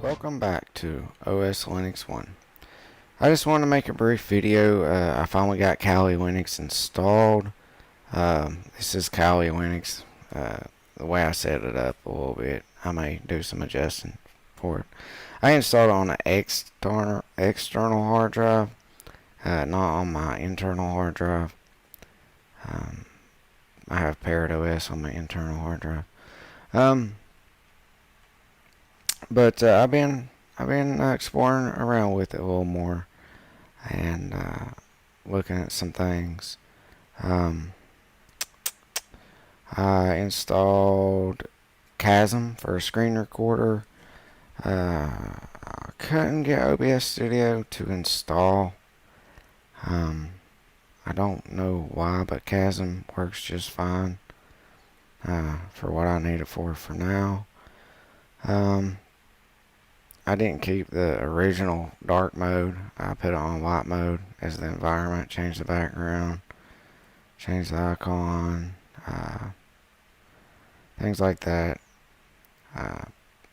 Welcome back to OSLinux1. I just wanted to make a brief video. I finally got Kali Linux installed. This is Kali Linux. The way I set it up a little bit, I may do some adjusting for it. I installed it on an external hard drive, not on my internal hard drive. I have Parrot OS on my internal hard drive. But I've been exploring around with it a little more and looking at some things. I installed Chasm for a screen recorder. I couldn't get OBS Studio to install. I don't know why, but Chasm works just fine for what I need it for now. I didn't keep the original dark mode. I put it on light mode as the environment, changed the background, changed the icon, things like that.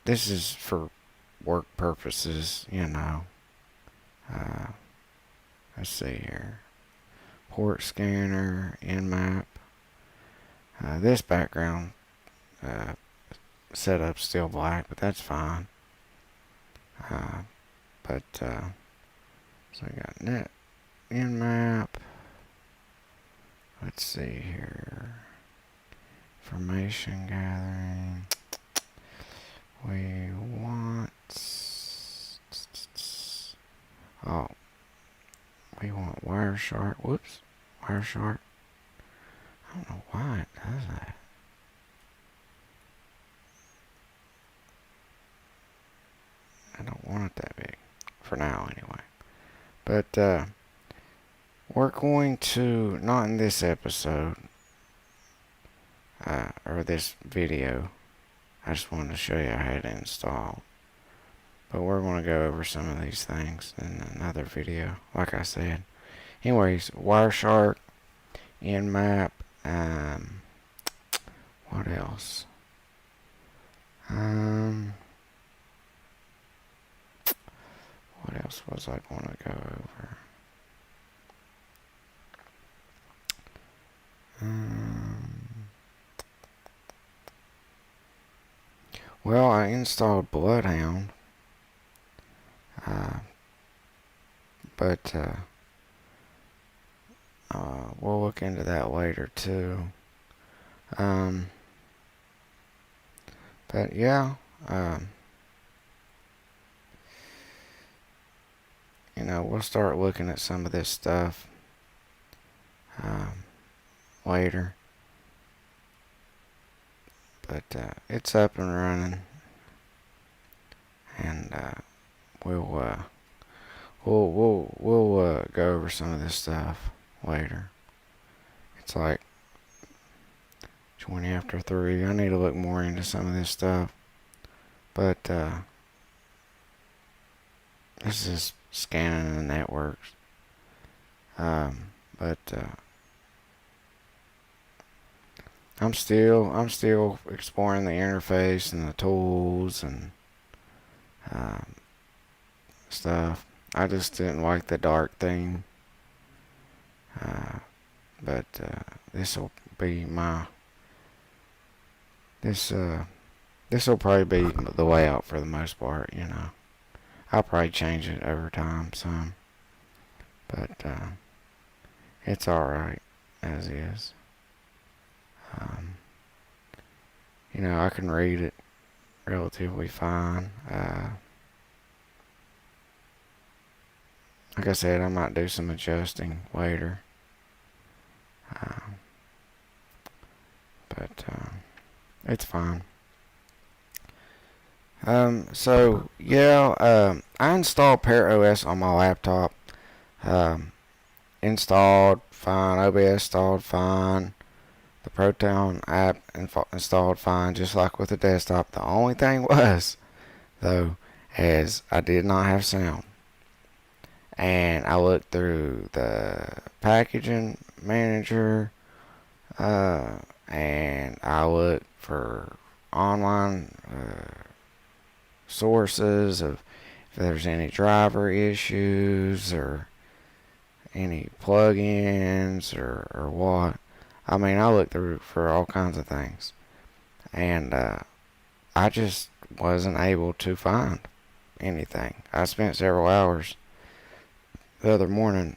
This is for work purposes, you know. Let's see here. Port scanner, Nmap. This background setup's still black, but that's fine. So I got net Nmap. Let's see here. Information gathering. We want we want Wireshark. Whoops, Wireshark. I don't know why it does that. I don't want it that big, for now anyway. But we're going to, not in this episode, or this video, I just wanted to show you how it installed. But we're going to go over some of these things in another video, like I said. Anyways, Wireshark, Nmap, what else? What else was I going to go over? Well, I installed Bloodhound, but we'll look into that later too. But yeah, you know, we'll start looking at some of this stuff later. But it's up and running, and we'll go over some of this stuff later. It's like 20 after 3. I need to look more into some of this stuff, but this is scanning the networks. But I'm still exploring the interface and the tools and stuff. I just didn't like the dark theme. But this will be my this will probably be the layout for the most part, you know. I'll probably change it over time some, but it's alright as is. I can read it relatively fine. Like I said, I might do some adjusting later. Uh, but it's fine. So yeah, I installed Parrot OS on my laptop. Um, Installed fine. OBS installed fine. The Proton app installed fine, just like with the desktop. The only thing was, though, is I did not have sound. And I looked through the packaging manager, and I looked for online sources of if there's any driver issues or any plugins or what. I mean, I looked through for all kinds of things, and I just wasn't able to find anything. I spent several hours the other morning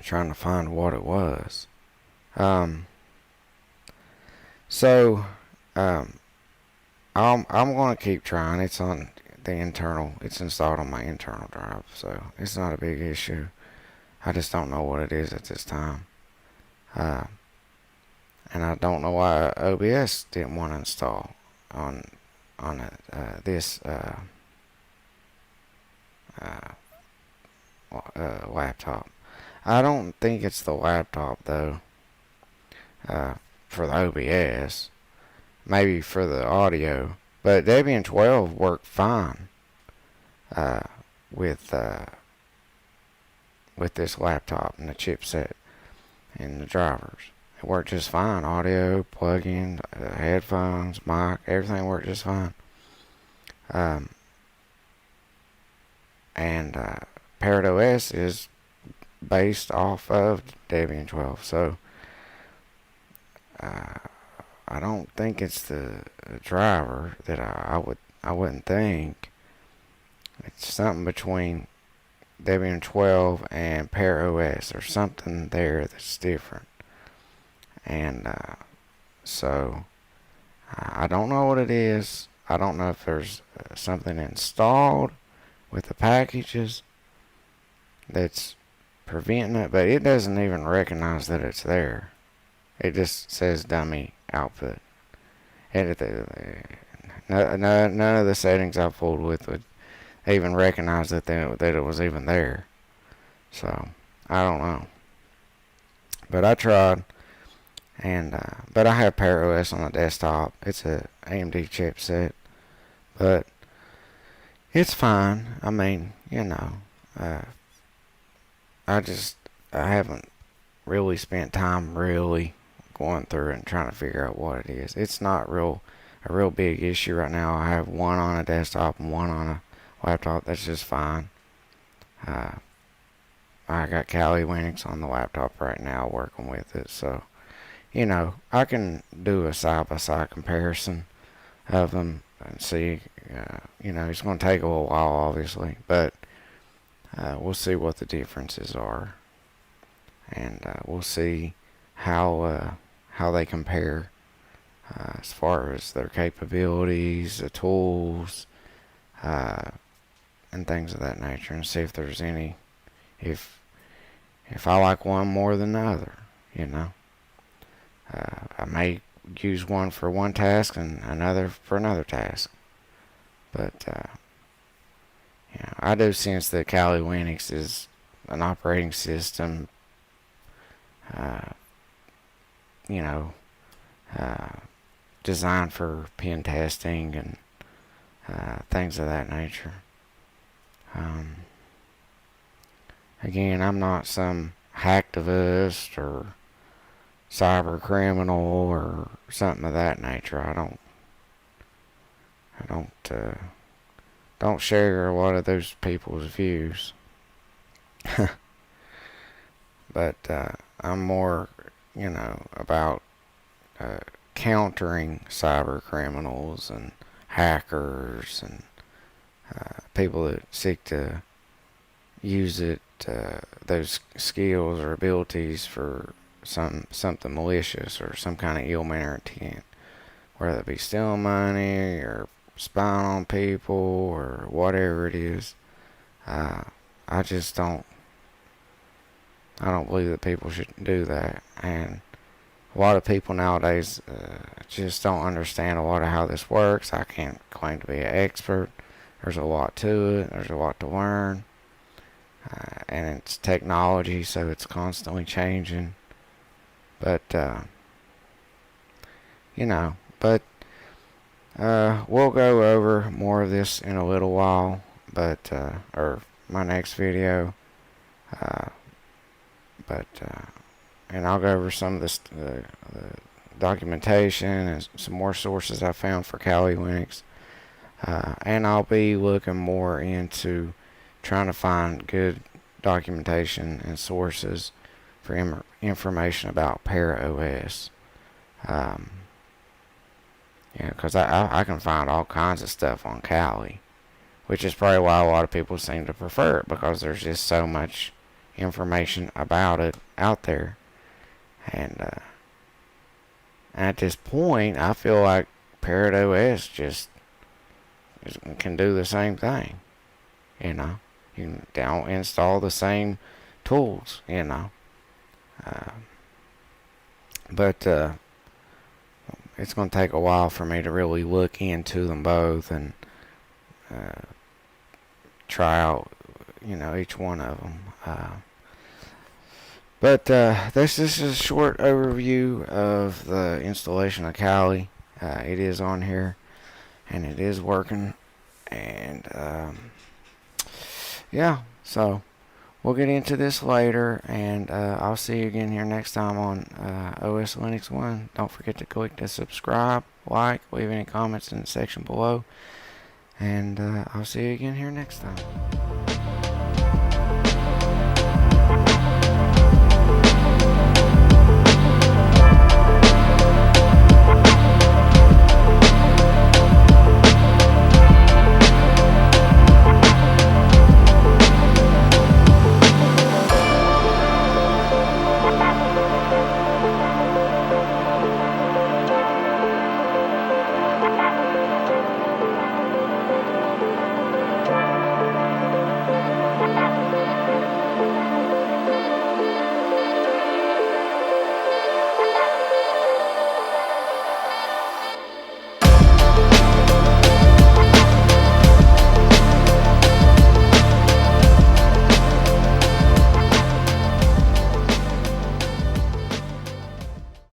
trying to find what it was. So I'm going to keep trying. It's on the internal. It's installed on my internal drive, so it's not a big issue. I just don't know what it is at this time. And I don't know why OBS didn't want to install on this laptop. I don't think it's the laptop though. For the OBS, maybe for the audio, but Debian 12 worked fine with this laptop and the chipset and the drivers. It worked just fine. Audio, plug-in, headphones, mic, everything worked just fine. And Parrot OS is based off of Debian 12, so I don't think it's the driver that I wouldn't think. It's something between Debian 12 and Parrot OS. There's something there that's different. And so I don't know what it is. I don't know if there's something installed with the packages that's preventing it, but it doesn't even recognize that it's there. It just says dummy output. None of the settings I fooled with would even recognize that it was even there. So I don't know. But I tried. And but I have Parrot OS on the desktop. It's a AMD chipset, but it's fine. I mean, I haven't really spent time really going through it and trying to figure out what it is. It's not a real big issue right now. I have one on a desktop and one on a laptop. That's just fine. I got Kali Linux on the laptop right now working with it, so I can do a side-by-side comparison of them and see. It's going to take a little while, obviously, but we'll see what the differences are, and we'll see how they compare as far as their capabilities, the tools, and things of that nature, and see if there's any, if I like one more than the other, I may use one for one task and another for another task. But I do sense that Kali Linux is an operating system, designed for pen testing and things of that nature. Again, I'm not some hacktivist or cyber criminal or something of that nature. I don't share a lot of those people's views. But I'm more, about countering cyber criminals and hackers and people that seek to use it, those skills or abilities for something malicious or some kind of ill manner intent, whether it be stealing money or spying on people or whatever it is. I just don't. I don't believe that people should do that, and a lot of people nowadays just don't understand a lot of how this works. I can't claim to be an expert. There's a lot to it. There's a lot to learn, and it's technology, so it's constantly changing. But but we'll go over more of this in a little while. But or my next video. Uh, but and I'll go over some of this the documentation and some more sources I found for Kali Linux, and I'll be looking more into trying to find good documentation and sources for information about ParaOS. Because I can find all kinds of stuff on Kali, which is probably why a lot of people seem to prefer it, because there's just so much information about it out there. And at this point, I feel like ParaOS just can do the same thing. You can install the same tools. But it's going to take a while for me to really look into them both and try out, each one of them. But this is a short overview of the installation of Kali. It is on here, and it is working. And yeah, so we'll get into this later, and I'll see you again here next time on OSLinux1. Don't forget to click the subscribe, like, leave any comments in the section below, and I'll see you again here next time.